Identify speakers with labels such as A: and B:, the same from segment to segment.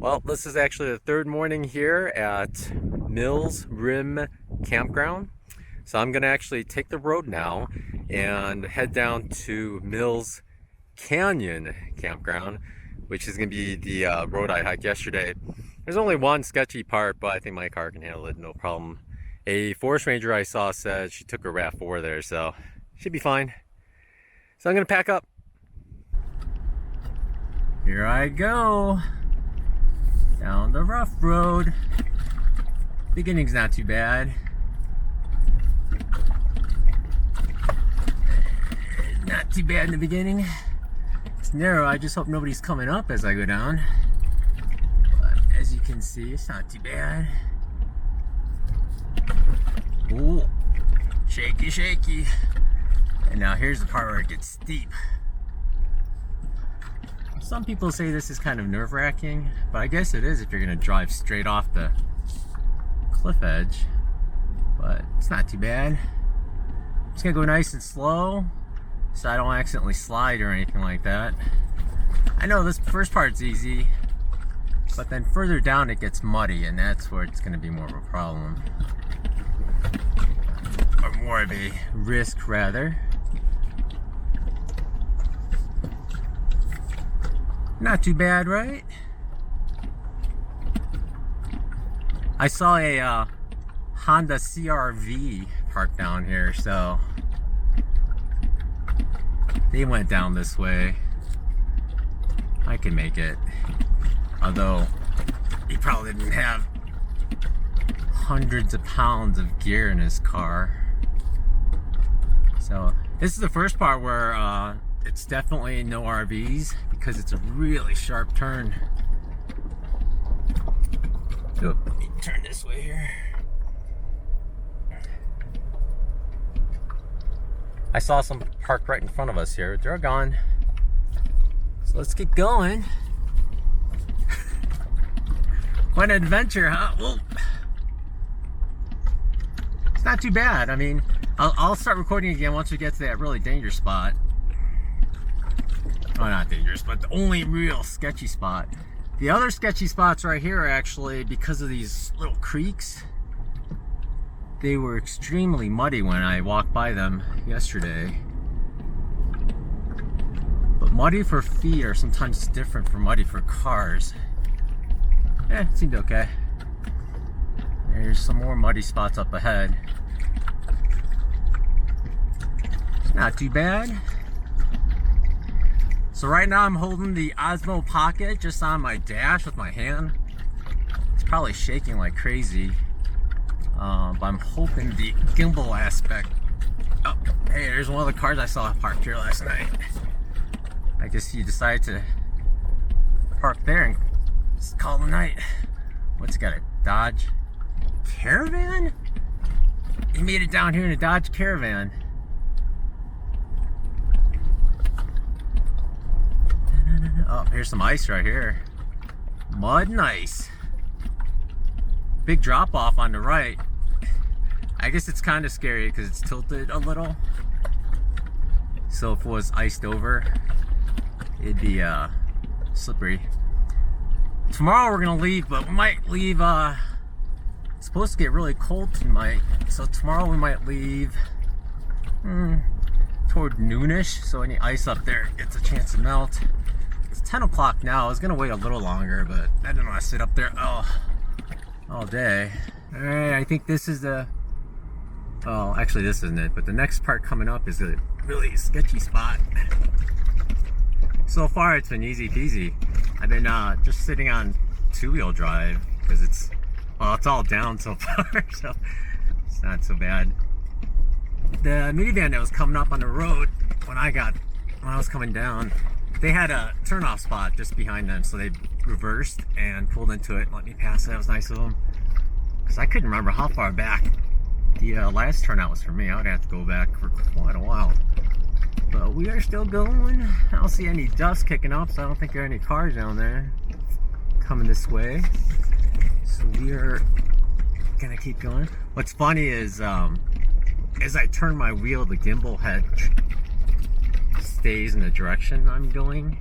A: Well, this is actually the third morning here at Mills Campground. So I'm gonna actually take the road now and head down to Mills Canyon Campground, which is gonna be the road I hiked yesterday. There's only one sketchy part, but I think my car can handle it, no problem. A forest ranger I saw said she took her RAV4 there, so should be fine. So I'm gonna pack up. Here I go. Down the rough road. Beginning's not too bad. Not too bad in the beginning. It's narrow, I just hope nobody's coming up as I go down. But as you can see, it's not too bad. Ooh, shaky, shaky. And now here's the part where it gets steep. Some people say this is kind of nerve-wracking, but I guess it is if you're gonna drive straight off the cliff edge. But it's not too bad. I'm just gonna go nice and slow so I don't accidentally slide or anything like that. I know this first part's easy, but then further down it gets muddy, and that's where it's gonna be more of a problem. Or more of a risk, rather. Not too bad, right? I saw a Honda CR-V parked down here, so they went down this way. I can make it. Although, he probably didn't have hundreds of pounds of gear in his car. So, this is the first part where it's definitely no RVs because it's a really sharp turn. Oh, let me turn this way here. I saw some parked right in front of us here. They're gone. So let's get going. What an adventure, huh? Whoa. It's not too bad. I mean, I'll start recording again once we get to that really dangerous spot. Oh, not dangerous, but the only real sketchy spot. The other sketchy spots right here are actually because of these little creeks. They were extremely muddy when I walked by them yesterday. But muddy for feet are sometimes different from muddy for cars. Yeah, it seemed okay. There's some more muddy spots up ahead. Not too bad. So right now I'm holding the Osmo Pocket just on my dash with my hand. It's probably shaking like crazy. But I'm hoping the gimbal aspect. Oh, hey, there's one of the cars I saw parked here last night. I guess he decided to park there and just call it a night. What's he got, a Dodge Caravan? He made it down here in a Dodge Caravan. Oh, here's some ice right here. Mud and ice. Big drop off on the right. I guess it's kind of scary because it's tilted a little. So if it was iced over, it'd be slippery. Tomorrow we're gonna leave, but we might leave. It's supposed to get really cold tonight, so tomorrow we might leave toward noonish. So any ice up there gets a chance to melt. It's 10 o'clock now. I was gonna wait a little longer, but I didn't want to sit up there all day. All right, I think this is the. Oh, actually, this isn't it. But the next part coming up is a really sketchy spot. So far, it's been easy peasy. I've been just sitting on two-wheel drive because it's all down so far, so it's not so bad. The minivan that was coming up on the road when I was coming down, they had a turnoff spot just behind them, so they reversed and pulled into it and let me pass. That was nice of them, because I couldn't remember how far back the last turnout was for me. I would have to go back for quite a while. But we are still going. I don't see any dust kicking up, so I don't think there are any cars down there coming this way. So we are gonna keep going. What's funny is as I turn my wheel, the gimbal head stays in the direction I'm going.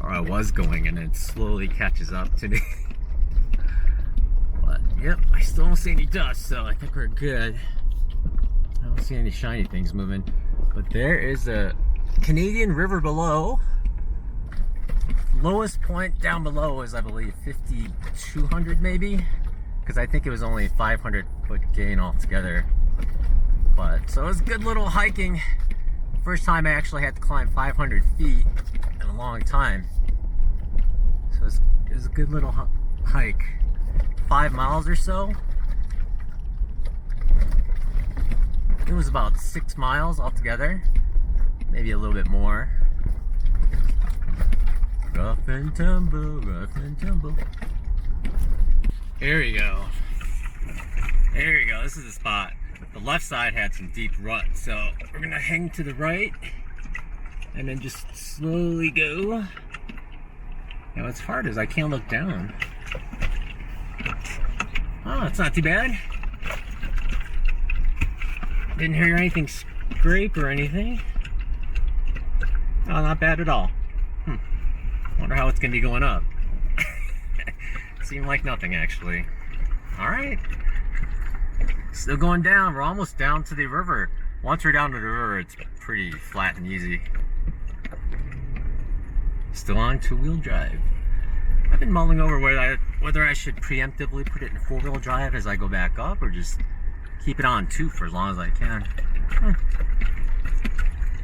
A: or I was going, and it slowly catches up to me. But yep, I still don't see any dust, so I think we're good. I don't see any shiny things moving. But there is a Canadian river below. Lowest point down below is, I believe, 5,200 maybe, because I think it was only 500-foot gain altogether. But so it was good little hiking. First time I actually had to climb 500 feet in a long time. So it was a good little hike. 5 miles or so. It was about 6 miles altogether, maybe a little bit more. Rough and tumble, rough and tumble. Here we go. There we go. This is the spot. The left side had some deep ruts, so we're gonna hang to the right and then just slowly go. You know, what's hard is I can't look down. Oh, it's not too bad. Didn't hear anything scrape or anything. Oh, not bad at all. Wonder how it's gonna be going up. Seemed like nothing, actually. All right. Still going down. We're almost down to the river. Once we're down to the river, it's pretty flat and easy. Still on 2-wheel drive. I've been mulling over whether I should preemptively put it in 4-wheel drive as I go back up, or just keep it on 2 for as long as I can.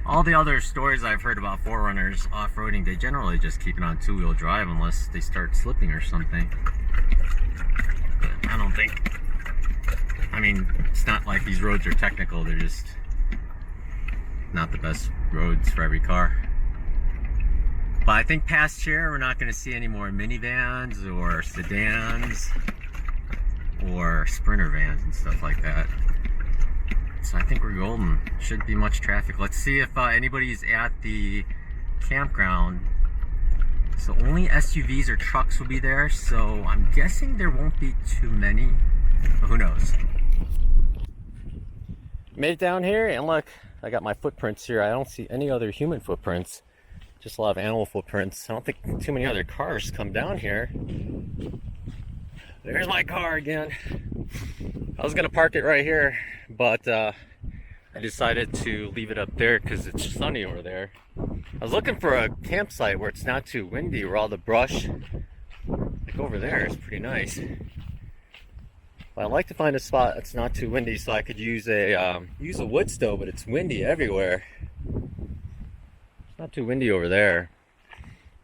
A: All the other stories I've heard about 4Runners off-roading, they generally just keep it on 2-wheel drive unless they start slipping or something. But I don't think. I mean, it's not like these roads are technical, they're just not the best roads for every car. But I think past here, we're not going to see any more minivans or sedans or sprinter vans and stuff like that. So I think we're golden. Shouldn't be much traffic. Let's see if anybody's at the campground. So only SUVs or trucks will be there, so I'm guessing there won't be too many, but who knows. Made it down here, and look, I got my footprints here. I don't see any other human footprints, just a lot of animal footprints. I don't think too many other cars come down here. There's my car again. I was gonna park it right here, but I decided to leave it up there because it's sunny over there. I was looking for a campsite where it's not too windy, where all the brush, like over there, is pretty nice. But I'd like to find a spot that's not too windy so I could use a wood stove, but it's windy everywhere. It's not too windy over there.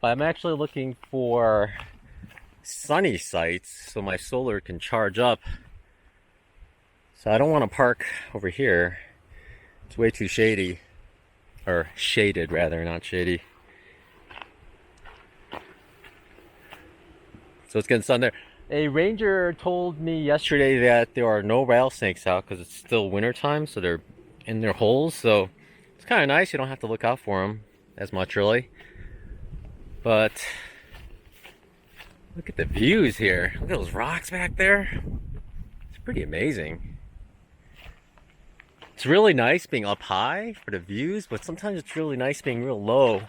A: But I'm actually looking for sunny sites so my solar can charge up. So I don't want to park over here. It's way too shady. Or shaded, rather, not shady. So it's getting sun there. A ranger told me yesterday that there are no rattlesnakes out because it's still winter time, so they're in their holes. So it's kind of nice. You don't have to look out for them as much, really. But look at the views here. Look at those rocks back there. It's pretty amazing. It's really nice being up high for the views, but sometimes it's really nice being real low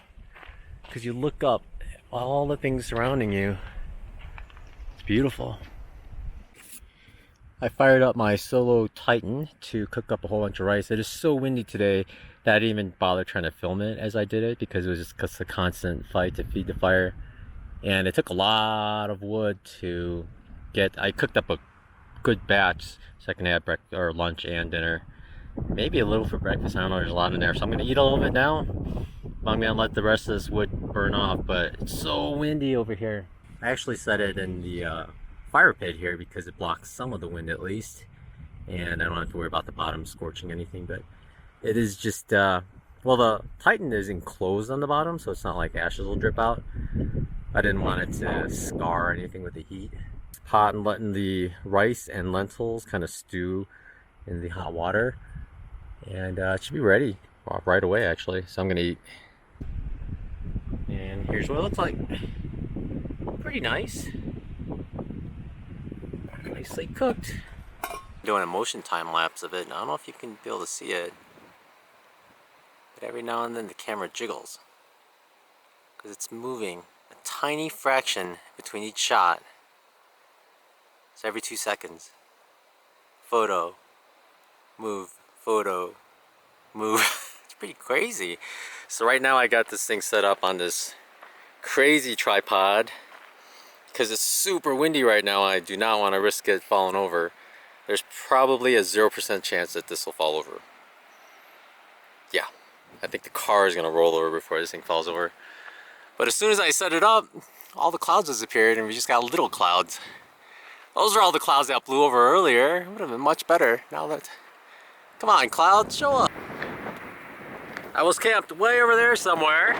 A: because you look up at all the things surrounding you. It's beautiful. I fired up my Solo Titan to cook up a whole bunch of rice. It is so windy today that I didn't even bother trying to film it as I did it because it was just a constant fight to feed the fire. And it took a lot of wood to get. I cooked up a good batch so I can have lunch and dinner. Maybe a little for breakfast. I don't know, there's a lot in there. So I'm going to eat a little bit now. I'm going to let the rest of this wood burn off, but it's so windy over here. I actually set it in the fire pit here because it blocks some of the wind at least. And I don't have to worry about the bottom scorching anything, but it is just, well, the Titan is enclosed on the bottom, so it's not like ashes will drip out. I didn't want it to scar anything with the heat. Pot and letting the rice and lentils kind of stew in the hot water. And it should be ready right away, actually. So I'm gonna eat. And here's what it looks like. Pretty nice. Nicely cooked. I'm doing a motion time lapse of it. And I don't know if you can be able to see it, but every now and then the camera jiggles because it's moving tiny fraction between each shot. It's every 2 seconds. Photo, move, photo, move. It's pretty crazy. So right now I got this thing set up on this crazy tripod because it's super windy right now. I do not want to risk it falling over. There's probably a 0% chance that this will fall over. Yeah, I think the car is gonna roll over before this thing falls over. But as soon as I set it up, all the clouds disappeared and we just got little clouds. Those are all the clouds that blew over earlier. It would have been much better now that... Come on, clouds, show up. I was camped way over there somewhere,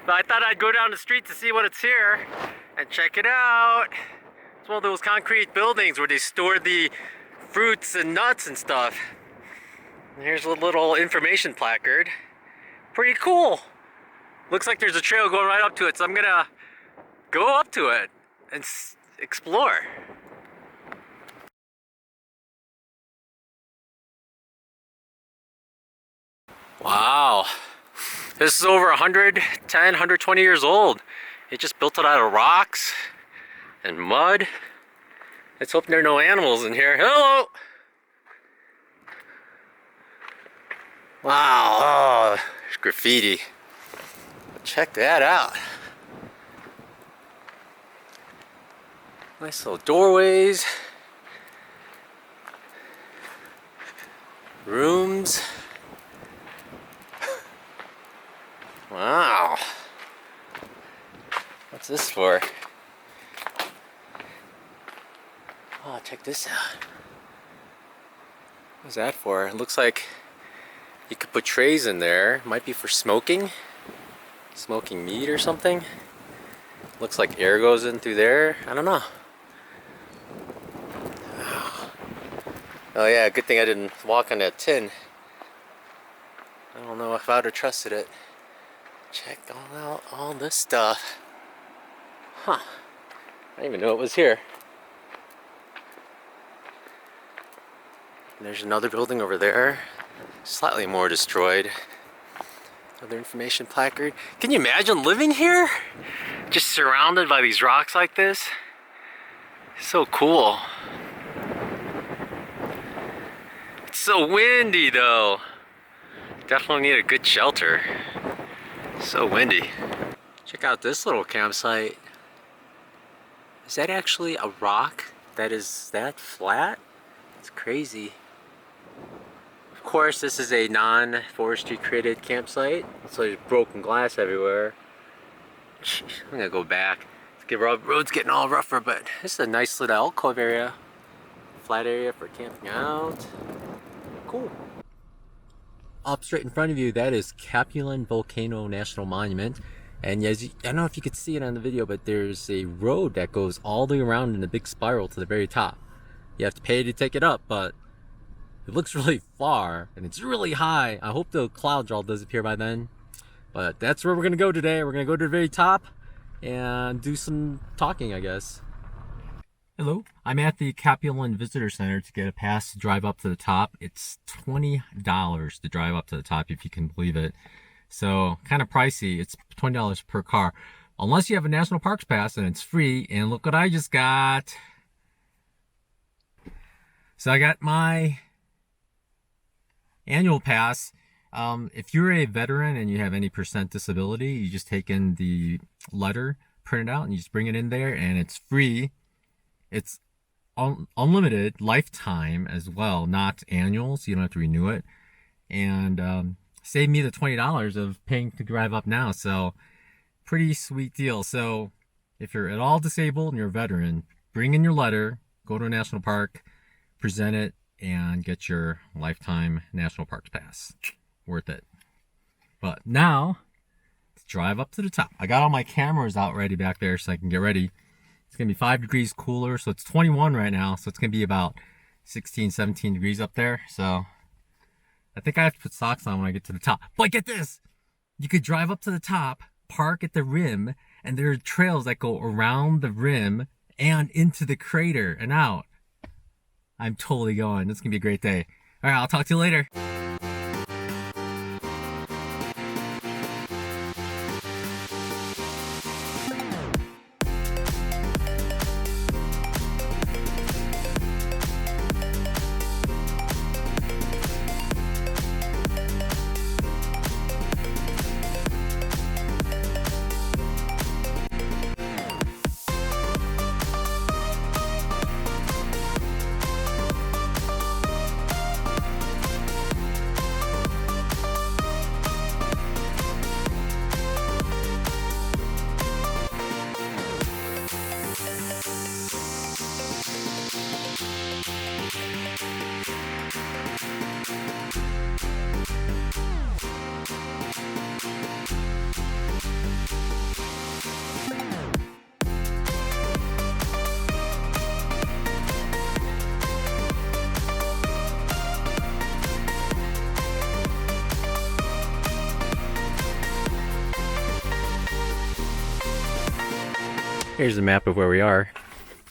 A: but I thought I'd go down the street to see what it's here and check it out. It's one of those concrete buildings where they store the fruits and nuts and stuff. And here's a little information placard. Pretty cool. Looks like there's a trail going right up to it, so I'm gonna go up to it and explore. Wow, this is over 110, 120 years old. It just built it out of rocks and mud. Let's hope there are no animals in here. Hello! Wow, oh, there's graffiti. Check that out. Nice little doorways. Rooms. Wow. What's this for? Oh, check this out. What's that for? It looks like you could put trays in there. Might be for smoking. Smoking meat or something. Looks like air goes in through there. I don't know. Oh yeah, good thing I didn't walk on that tin. I don't know if I would have trusted it. Check out all this stuff. Huh. I didn't even know it was here. And there's another building over there. Slightly more destroyed. Another information placard. Can you imagine living here? Just surrounded by these rocks like this? So cool. It's so windy though. Definitely need a good shelter. So windy. Check out this little campsite. Is that actually a rock that is that flat? It's crazy. Of course, this is a non-forestry created campsite, so there's broken glass everywhere. I'm gonna go back. The road's getting all rougher, but this is a nice little alcove area. Flat area for camping out. Cool. Up straight in front of you, that is Capulin Volcano National Monument. And as I don't know if you could see it on the video, but there's a road that goes all the way around in a big spiral to the very top. You have to pay to take it up, but it looks really far and it's really high. I hope the clouds all disappear by then. But that's where we're gonna go today. We're gonna go to the very top and do some talking, I guess. Hello, I'm at the Capulin Visitor Center to get a pass to drive up to the top. It's $20 to drive up to the top, if you can believe it. So kind of pricey. It's $20 per car, unless you have a National Parks Pass, and it's free. And look what I just got. So I got my annual pass. If you're a veteran and you have any % disability, you just take in the letter, print it out, and you just bring it in there, and it's free. It's unlimited, lifetime as well, not annual, so you don't have to renew it. And saved me the $20 of paying to drive up now, so pretty sweet deal. So if you're at all disabled and you're a veteran, bring in your letter, go to a national park, present it, and get your lifetime National Parks Pass. Worth it. But now, let's drive up to the top. I got all my cameras out ready back there so I can get ready. It's going to be 5 degrees cooler, so it's 21 right now, so it's going to be about 16, 17 degrees up there. So I think I have to put socks on when I get to the top. But get this! You could drive up to the top, park at the rim, and there are trails that go around the rim and into the crater and out. I'm totally going. This is going to be a great day. All right, I'll talk to you later. Here's a map of where we are.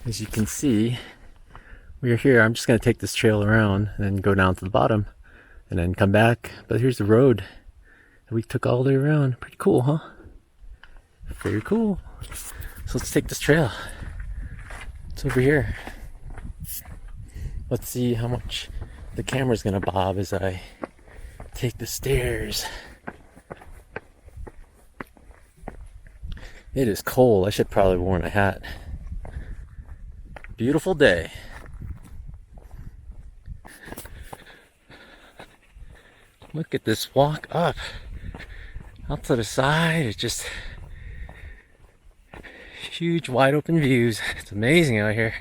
A: As you can see, we are here. I'm just going to take this trail around and then go down to the bottom and then come back. But here's the road that we took all the way around. Pretty cool, huh? Very cool. So let's take this trail. It's over here. Let's see how much the camera's going to bob as I take the stairs. It is cold. I should probably have worn a hat. Beautiful day. Look at this walk up. Out to the side, it's just huge wide open views. It's amazing out here.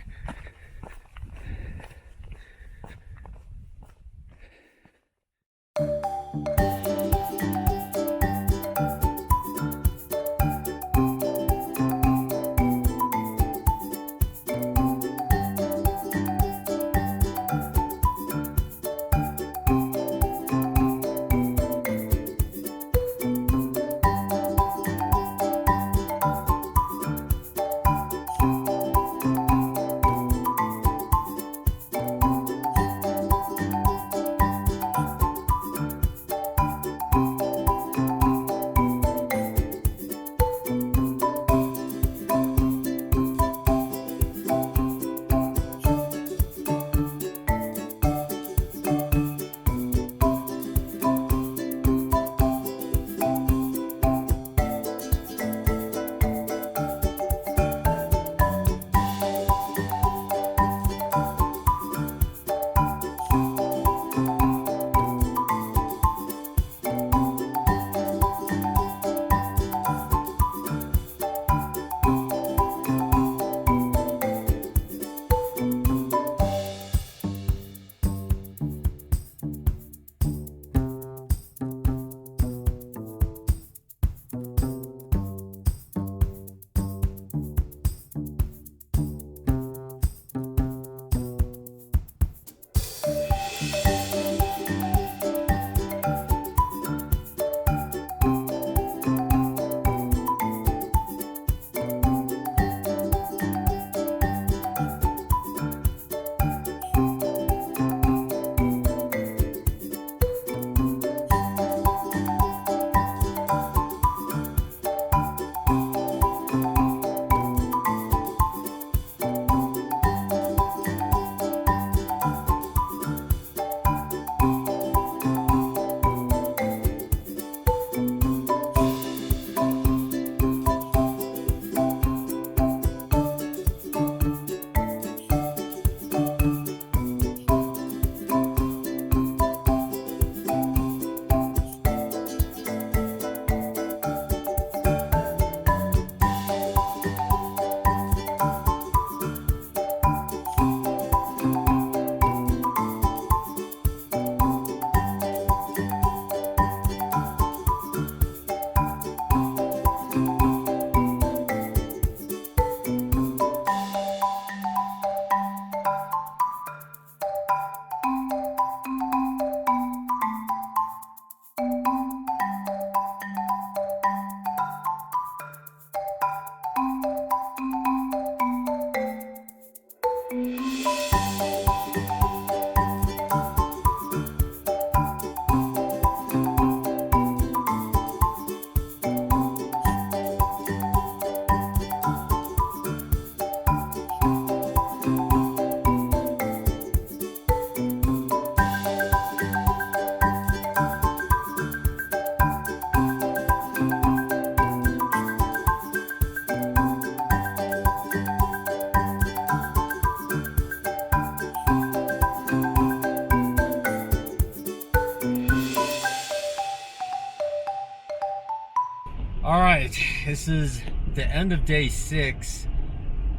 A: Alright, this is the end of day 6.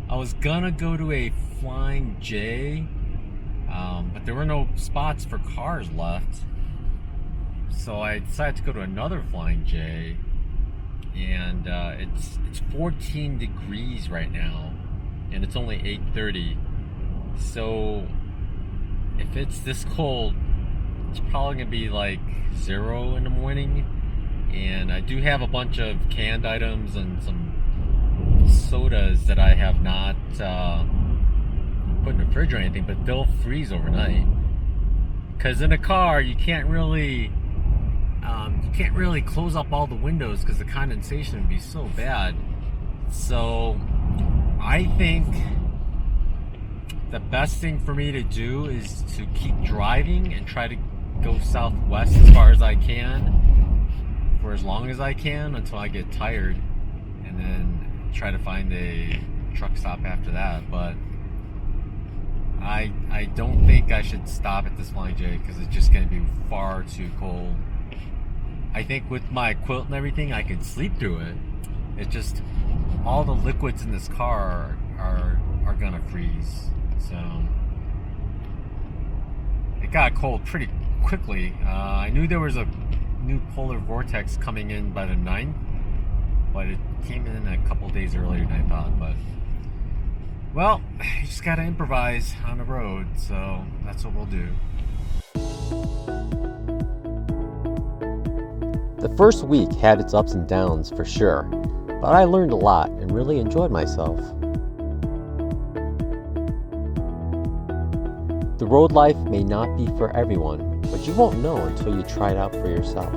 A: I was gonna go to a Flying J, but there were no spots for cars left. So I decided to go to another Flying J, and it's 14 degrees right now, and it's only 8:30. So if it's this cold, it's probably gonna be like 0 in the morning. And I do have a bunch of canned items and some sodas that I have not put in the fridge or anything, but they'll freeze overnight. Because in a car, you can't really close up all the windows because the condensation would be so bad. So I think the best thing for me to do is to keep driving and try to go southwest as far as I can for as long as I can until I get tired, and then try to find a truck stop after that. But I don't think I should stop at this Flying J because it's just going to be far too cold. I think with my quilt and everything, I can sleep through it. It's just all the liquids in this car are gonna freeze. So it got cold pretty quickly. I knew there was a new polar vortex coming in by the 9th, but it came in a couple days earlier than I thought. But well, you just gotta improvise on the road, so that's what we'll do.
B: The first week had its ups and downs for sure, but I learned a lot and really enjoyed myself. The road life may not be for everyone, but you won't know until you try it out for yourself.